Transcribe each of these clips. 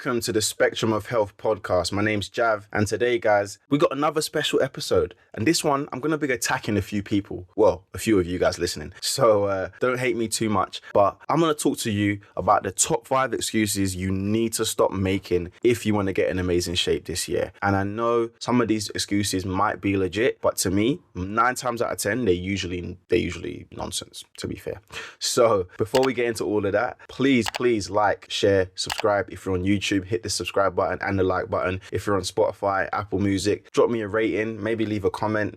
welcome to the Spectrum of Health podcast. My name's Jav, and today, guys, we got another special episode. And this one, I'm going to be attacking a few people. Well, a few of you guys listening. So don't hate me too much. But I'm going to talk to you about the top 5 excuses you need to stop making if you want to get in amazing shape this year. And I know some of these excuses might be legit, but to me, 9 times out of 10, they're usually nonsense, to be fair. So before we get into all of that, please like, share, subscribe. If you're on YouTube, hit the subscribe button and the like button. If you're on Spotify, Apple Music, drop me a rating, maybe leave a comment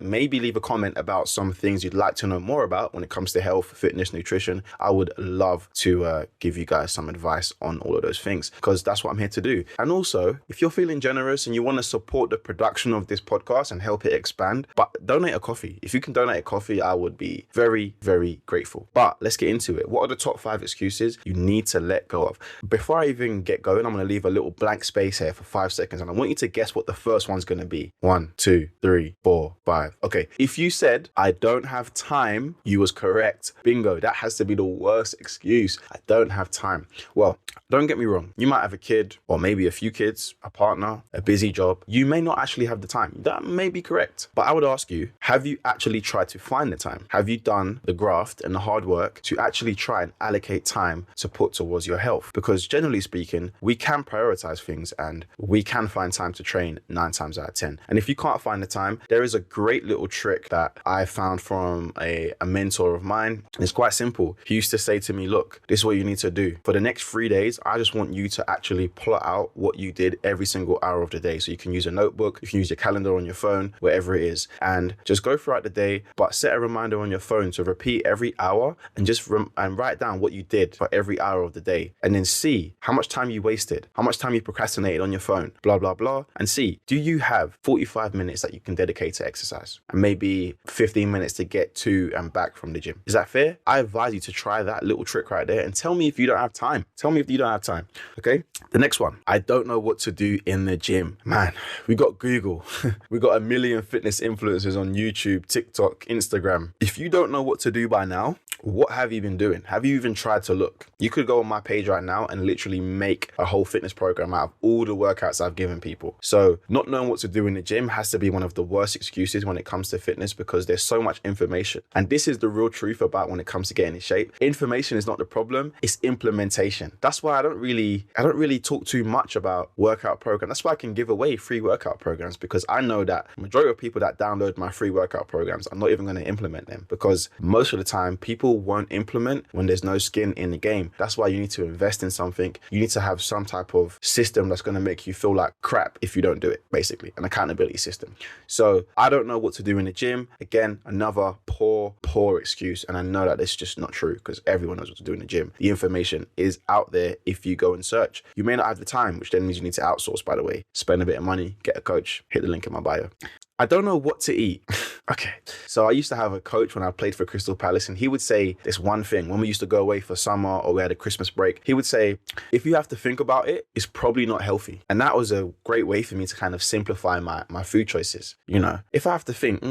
about some things you'd like to know more about when it comes to health, fitness, nutrition. I would love to give you guys some advice on all of those things because that's what I'm here to do. And also, if you're feeling generous and you want to support the production of this podcast and help it expand, but donate a coffee. If you can donate a coffee, I would be very, very grateful. But let's get into it. What are the top 5 excuses you need to let go of? Before I even get going, I'm going to leave a little blank space here for 5 seconds and I want you to guess what the first one's going to be. 1, 2, 3, 4, 5. Okay, if you said, I don't have time, you was correct. Bingo, that has to be the worst excuse. I don't have time. Well, don't get me wrong. You might have a kid or maybe a few kids, a partner, a busy job. You may not actually have the time. That may be correct. But I would ask you, have you actually tried to find the time? Have you done the graft and the hard work to actually try and allocate time to put towards your health? Because generally speaking, we can prioritize things and we can find time to train 9 times out of 10. And if you can't find the time, there is a great little trick that I found from a mentor of mine. It's quite simple. He used to say to me, look, this is what you need to do. For the next 3 days, I just want you to actually plot out what you did every single hour of the day. So you can use a notebook, you can use your calendar on your phone, wherever it is, and just go throughout the day, but set a reminder on your phone to repeat every hour and just and write down what you did for every hour of the day. And then see how much time you wasted, how much time you procrastinated on your phone, blah, blah, blah. And see, do you have 45 minutes that you can dedicate to exercise and maybe 15 minutes to get to and back from the gym? Is that fair? I advise you to try that little trick right there and tell me if you don't have time. Tell me if you don't have time. Okay. The next one, I don't know what to do in the gym. Man, we got Google. We got a million fitness influencers on YouTube, TikTok, Instagram. If you don't know what to do by now, what have you been doing? Have you even tried to look? You could go on my page right now and literally make a whole fitness program out of all the workouts I've given people. So not knowing what to do in the gym has to be one of the worst excuses when it comes to fitness because there's so much information. And this is the real truth about when it comes to getting in shape. Information is not the problem, it's implementation. That's why I don't really talk too much about workout program. That's why I can give away free workout programs because I know that the majority of people that download my free workout programs are not even going to implement them because most of the time people won't implement when there's no skin in the game. That's why you need to invest in something. You need to have some type of system that's going to make you feel like crap if you don't do it, basically, an accountability system. So I don't know what to do in the gym. Again, another poor excuse. And I know that it's just not true because everyone knows what to do in the gym. The information is out there if you go and search. You may not have the time, which then means you need to outsource, by the way. Spend a bit of money, get a coach, hit the link in my bio. I don't know what to eat. Okay. So I used to have a coach when I played for Crystal Palace and he would say this one thing when we used to go away for summer or we had a Christmas break. He would say, if you have to think about it, it's probably not healthy. And that was a great way for me to kind of simplify my food choices. You know, if I have to think,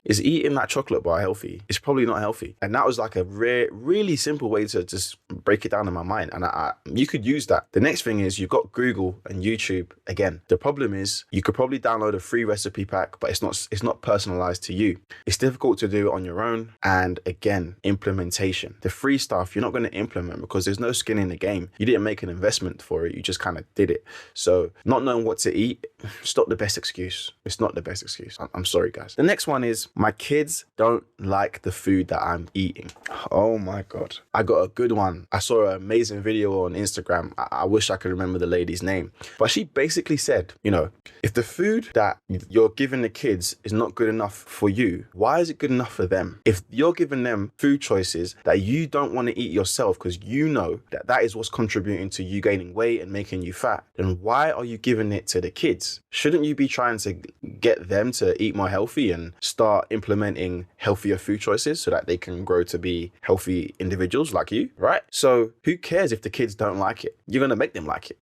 is eating that chocolate bar healthy? It's probably not healthy. And that was like a really simple way to just break it down in my mind. And you could use that. The next thing is you've got Google and YouTube. Again, the problem is you could probably download a free recipe pack, but it's not personalized to you. It's difficult to do it on your own. And again, implementation. The free stuff you're not going to implement because there's no skin in the game. You didn't make an investment for it. You just kind of did it. So not knowing what to eat, it's not the best excuse. It's not the best excuse. I'm sorry, guys. The next one is my kids don't like the food that I'm eating. Oh my God. I got a good one. I saw an amazing video on Instagram. I wish I could remember the lady's name, but she basically said, you know, if the food that you're giving the kids is not good enough for you, why is it good enough for them? If you're giving them food choices that you don't want to eat yourself because you know that that is what's contributing to you gaining weight and making you fat, then why are you giving it to the kids? Shouldn't you be trying to get them to eat more healthy and start implementing healthier food choices so that they can grow to be healthy individuals like you, right? So who cares if the kids don't like it? You're going to make them like it.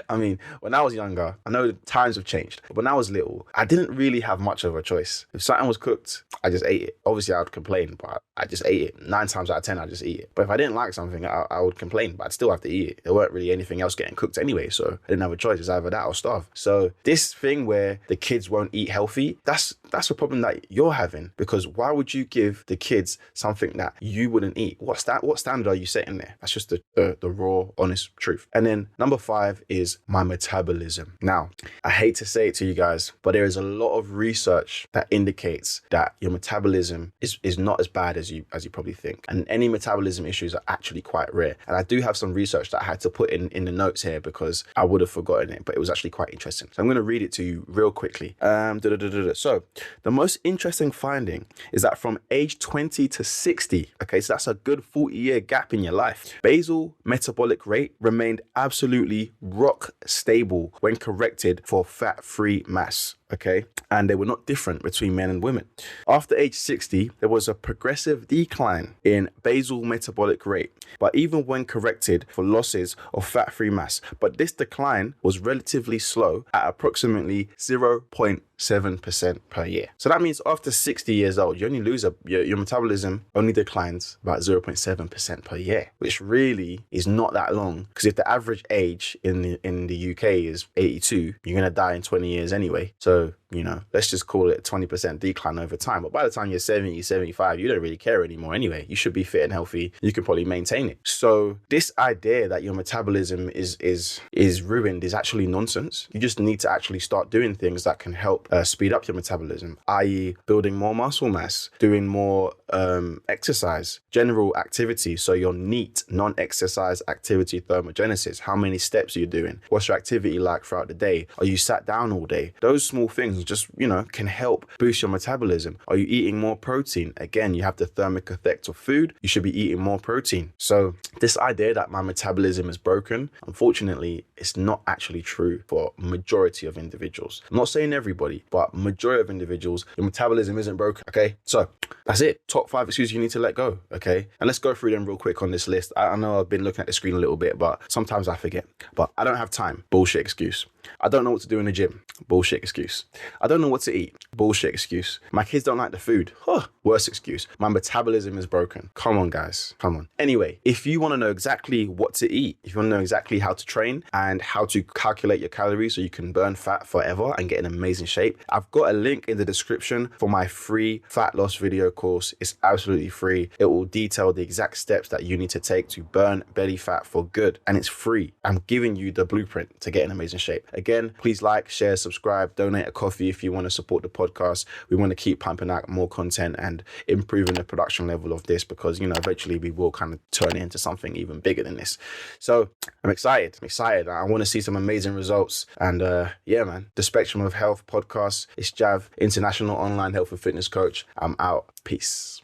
I mean, when I was younger, I know times have changed. When I was little, I didn't really have much of a choice. If something was cooked, I just ate it. Obviously, I would complain, but I just ate it. 9 times out of 10, I just eat it. But if I didn't like something, I would complain, but I'd still have to eat it. There weren't really anything else getting cooked anyway, so I didn't have a choice. It's either that or starve. So this thing where the kids won't eat healthy, that's a problem that you're having, because why would you give the kids something that you wouldn't eat? What standard are you setting there? That's just the raw, honest truth. And then number 5 is my metabolism. Now, I hate to say it to you guys, but there is a lot of research that indicates that your metabolism is not as bad as you probably think. And any metabolism issues are actually quite rare. And I do have some research that I had to put in the notes here because I would have forgotten it, but it was actually quite interesting. So I'm going to read it to you real quickly. So the most interesting finding is that from age 20 to 60, okay, so that's a good 40-year gap in your life, basal metabolic rate remained absolutely rock stable when corrected for fat-free mass. Okay, and they were not different between men and women. After age 60, there was a progressive decline in basal metabolic rate, but even when corrected for losses of fat-free mass. But this decline was relatively slow at approximately 0.7% per year. So that means after 60 years old, you only lose your metabolism only declines about 0.7% per year, which really is not that long, because if the average age in the UK is 82, you're going to die in 20 years anyway. So, let's just call it a 20% decline over time. But by the time you're 70, 75, you don't really care anymore anyway. You should be fit and healthy. You can probably maintain it. So this idea that your metabolism is ruined is actually nonsense. You just need to actually start doing things that can help speed up your metabolism, i.e. building more muscle mass, doing more exercise, general activity. So your NEAT, non-exercise activity thermogenesis. How many steps are you doing? What's your activity like throughout the day? Are you sat down all day? Those small things just, can help boost your metabolism. Are you eating more protein? Again, you have the thermic effect of food. You should be eating more protein. So this idea that my metabolism is broken, unfortunately, it's not actually true for majority of individuals. I'm not saying everybody, but majority of individuals, your metabolism isn't broken. Okay, so that's it. Top 5 excuses you need to let go. Okay, and let's go through them real quick on this list. I know I've been looking at the screen a little bit, but sometimes I forget. But I don't have time. Bullshit excuse. I don't know what to do in the gym. Bullshit excuse. I don't know what to eat. Bullshit excuse. My kids don't like the food. Worst excuse. My metabolism is broken. Come on, guys. Come on. Anyway, if you want to know exactly what to eat, if you want to know exactly how to train and how to calculate your calories so you can burn fat forever and get in amazing shape, I've got a link in the description for my free fat loss video course. It's absolutely free. It will detail the exact steps that you need to take to burn belly fat for good. And it's free. I'm giving you the blueprint to get in amazing shape. Again, please like, share, subscribe, donate a coffee if you want to support the podcast. We want to keep pumping out more content and improving the production level of this because, eventually we will kind of turn it into something even bigger than this. So I'm excited. I want to see some amazing results. And yeah, man, the Spectrum of Health podcast. It's Jav, International Online Health and Fitness Coach. I'm out. Peace.